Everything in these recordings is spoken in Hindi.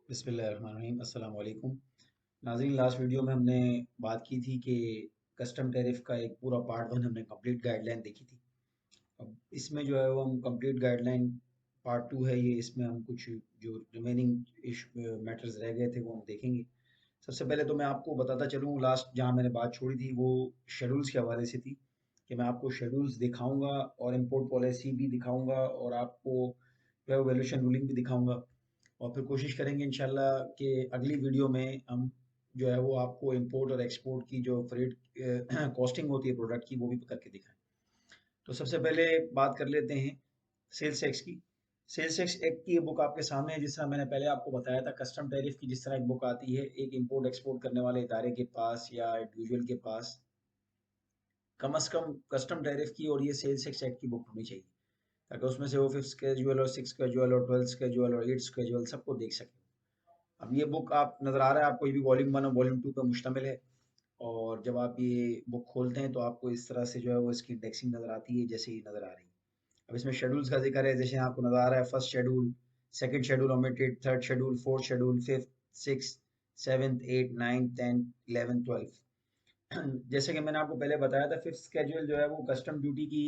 बिस्मिल्लाहिर्रहमानिर्रहीम। अस्सलाम वालेकुम नाज़रीन। लास्ट वीडियो में हमने बात की थी कि कस्टम टैरिफ का एक पूरा पार्ट वन हमने कंप्लीट गाइडलाइन देखी थी। अब इसमें जो है वो हम कंप्लीट गाइडलाइन पार्ट टू है ये, इसमें हम कुछ जो रिमेनिंग मैटर्स रह गए थे वो हम देखेंगे। सबसे पहले तो मैं आपको बताता चलूँ, लास्ट जहाँ मैंने बात छोड़ी थी वो शेड्यूल्स के हवाले से थी कि मैं आपको शेड्यूल्स दिखाऊंगा और इम्पोर्ट पॉलिसी भी दिखाऊंगा और आपको जो है वैल्यूएशन रूलिंग भी दिखाऊंगा। और फिर कोशिश करेंगे इंशाल्लाह कि अगली वीडियो में हम जो है वो आपको इंपोर्ट और एक्सपोर्ट की जो फ्रेट कॉस्टिंग होती है प्रोडक्ट की वो भी करके दिखाएं। तो सबसे पहले बात कर लेते हैं सेल्स टैक्स की। सेल्स टैक्स एक्ट की ये बुक आपके सामने है। जिस तरह मैंने पहले आपको बताया था कस्टम टैरिफ की, जिस तरह एक बुक आती है एक इंपोर्ट एक्सपोर्ट करने वाले इदारे के पास या इंडिविजुअल के पास, कम से कम कस्टम टैरिफ की और ये सेल्स टैक्स एक्ट की बुक होनी चाहिए, ताकि उसमें से वो फिफ्थ स्केजुअल और सिक्स स्केजुअल और ट्वेल्थ स्केजुअल और एट स्केजुअल सबको देख सके। अब ये बुक आप नज़र आ रहा है आपको, ये भी वॉल्यूम वन और वॉल्यूम टू पर मुश्तमिल है। और जब आप ये बुक खोलते हैं तो आपको इस तरह से जो है वो इसकी इंडेक्सिंग नज़र आती है जैसे ही नज़र आ रही है। अब इसमें शेड्यूल्स का जिक्र है, जैसे आपको नज़र आ रहा है first schedule, second schedule omitted, third schedule, fourth schedule, fifth, six, seventh, eight, nine, ten, eleven, twelve. जैसे कि मैंने आपको पहले बताया था फिफ्थ स्केड्यूल जो है वो कस्टम ड्यूटी की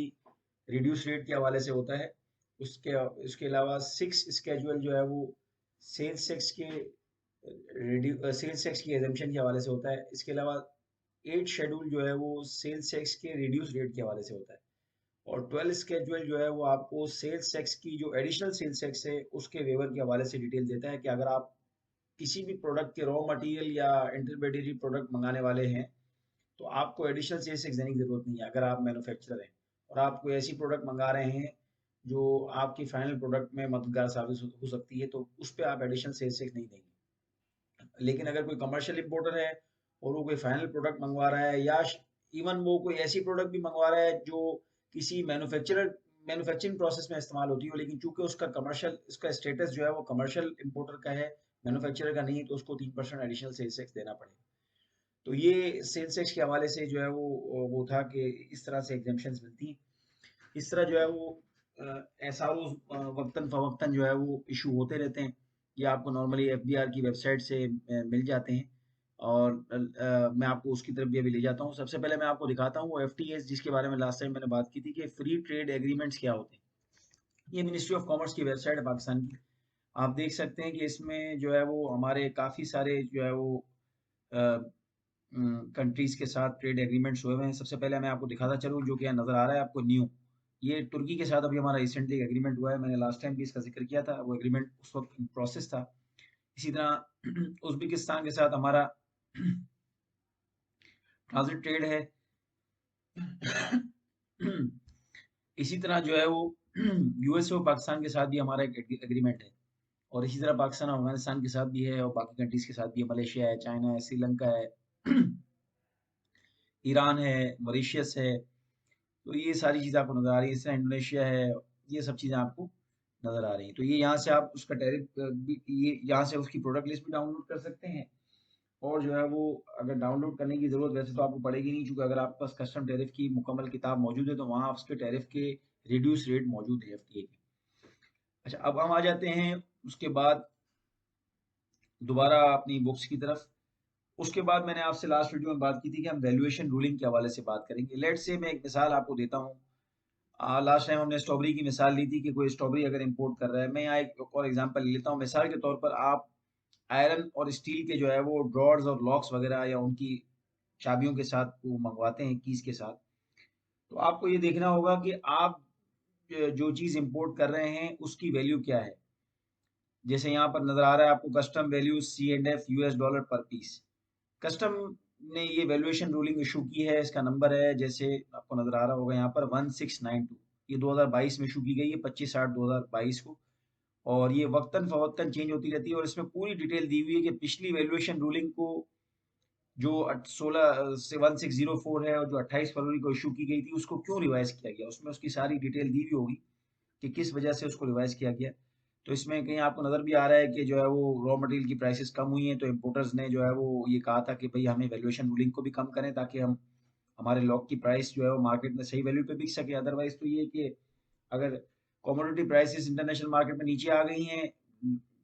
रिड्यूस रेट के हवाले से होता है। उसके उसके अलावा सिक्स स्केड्यूल जो है वो सेल्स टैक्स के सेल्स टैक्स की एजम्पशन के हवाले से होता है। इसके अलावा एट शेड्यूल जो है वो सेल्स टैक्स के रिड्यूस रेट के हवाले से होता है। और ट्वेल्थ स्केड्यूल जो है वो आपको सेल्स टैक्स की जो एडिशनल सेल्स टैक्स है उसके वेवर के हवाले से डिटेल देता है कि अगर आप किसी भी प्रोडक्ट के रॉ मटेरियल या इंटरमीडिएट प्रोडक्ट मंगाने वाले हैं तो आपको एडिशनल सेल्स टैक्स देने की जरूरत नहीं है। अगर आप मैन्युफैक्चरर हैं और आप कोई ऐसी प्रोडक्ट मंगा रहे हैं जो आपकी फाइनल प्रोडक्ट में मददगार साबित हो सकती है तो उस पर आप एडिशनल सेल्स टैक्स नहीं देंगे। लेकिन अगर कोई कमर्शियल इंपोर्टर है और वो कोई फाइनल प्रोडक्ट मंगवा रहा है या इवन वो कोई ऐसी प्रोडक्ट भी मंगवा रहा है जो किसी मैन्युफैक्चरिंग प्रोसेस में इस्तेमाल होती है, लेकिन चूंकि उसका कमर्शियल उसका स्टेटस जो है वो कमर्शियल इंपोर्टर का है, मैन्युफैक्चरर का नहीं, तो उसको 3% एडिशनल सेल्स टैक्स देना पड़ेगा। तो ये सेल्स टैक्स के हवाले से जो है वो था कि इस तरह से एग्जेम्पशंस मिलती हैं। इस तरह जो है वो एसआरओ वक्तन फवक्तन जो है वो इशू होते रहते हैं। ये आपको नॉर्मली एफबीआर की वेबसाइट से मिल जाते हैं और मैं आपको उसकी तरफ भी अभी ले जाता हूँ। सबसे पहले मैं आपको दिखाता हूँ वो एफटीएस जिसके बारे में लास्ट टाइम मैंने बात की थी कि फ्री ट्रेड एग्रीमेंट्स क्या होते हैं। ये मिनिस्ट्री ऑफ कॉमर्स की वेबसाइट है पाकिस्तान की। आप देख सकते हैं कि इसमें जो है वो हमारे काफ़ी सारे जो है वो कंट्रीज के साथ ट्रेड एग्रीमेंट्स हुए हुए हैं। सबसे पहले मैं आपको दिखाता चलूँ जो कि यहाँ नज़र आ रहा है आपको न्यू, ये तुर्की के साथ अभी हमारा रिसेंटली एग्रीमेंट हुआ है। मैंने लास्ट टाइम भी इसका जिक्र किया था, वो एग्रीमेंट उस वक्त प्रोसेस था। इसी तरह उज्बेकिस्तान के साथ हमारा ट्रांजिट ट्रेड है। इसी तरह जो है वो यूएस और पाकिस्तान के साथ भी हमारा एक एग्रीमेंट है। और इसी तरह पाकिस्तान और अफगानिस्तान के साथ भी है और बाकी कंट्रीज के साथ भी है, मलेशिया है, चाइना है, श्रीलंका है, ईरान है, मॉरिशियस है। तो ये सारी चीज़ें आपको नज़र आ रही है। इस तरह इंडोनेशिया है, ये सब चीज़ें आपको नज़र आ रही हैं। तो ये यहाँ से आप उसका टैरिफ भी, ये यहाँ से उसकी प्रोडक्ट लिस्ट भी डाउनलोड कर सकते हैं। और जो है वो अगर डाउनलोड करने की ज़रूरत वैसे तो आपको पड़ेगी नहीं, चूँकि अगर आपके पास कस्टम टैरिफ की मुकम्मल किताब मौजूद है तो वहाँ उसके टैरिफ के रिड्यूस रेट मौजूद है एफटीए के। अच्छा, अब हम आ जाते हैं उसके बाद दोबारा अपनी बुक्स की तरफ। उसके बाद मैंने आपसे लास्ट वीडियो में बात की थी कि हम वैल्यूएशन रूलिंग के हवाले से बात करेंगे। लेट से मैं एक मिसाल आपको देता हूँ। लास्ट टाइम हमने स्ट्रॉबेरी की मिसाल ली थी कि कोई स्ट्रॉबेरी अगर इंपोर्ट कर रहा है। मैं यहाँ एक और एग्जांपल ले लेता हूँ। मिसाल के तौर पर आप आयरन और स्टील के जो है वो ड्रॉर्स और लॉक्स वगैरह या उनकी चाबियों के साथ वो मंगवाते हैं कीज के साथ। तो आपको ये देखना होगा कि आप जो चीज़ इंपोर्ट कर रहे हैं उसकी वैल्यू क्या है। जैसे यहाँ पर नजर आ रहा है आपको कस्टम वैल्यू C&F $US पर पीस। कस्टम ने ये वैल्यूएशन रूलिंग इशू की है, इसका नंबर है जैसे आपको नजर आ रहा होगा यहाँ पर 1692। ये 2022 में इशू की गई है 25/8/2022 को। और ये वक्तन फवक्तन चेंज होती रहती है और इसमें पूरी डिटेल दी हुई है कि पिछली वैल्यूएशन रूलिंग को जो 16 से 1604 है और जो 28 फरवरी को इशू की गई थी उसको क्यों रिवाइज किया गया, उसमें उसकी सारी डिटेल दी हुई होगी कि किस वजह से उसको रिवाइज किया गया। तो इसमें कहीं आपको नज़र भी आ रहा है कि जो है वो रॉ मटेरियल की प्राइसेस कम हुई हैं तो इम्पोर्टर्स ने जो है वो ये कहा था कि भाई हमें वैल्यूएशन रूलिंग को भी कम करें ताकि हम हमारे लॉक की प्राइस जो है वो मार्केट में सही वैल्यू पे बिक सके। अदरवाइज तो ये कि अगर कमोडिटी प्राइसेस इंटरनेशनल मार्केट में नीचे आ गई हैं,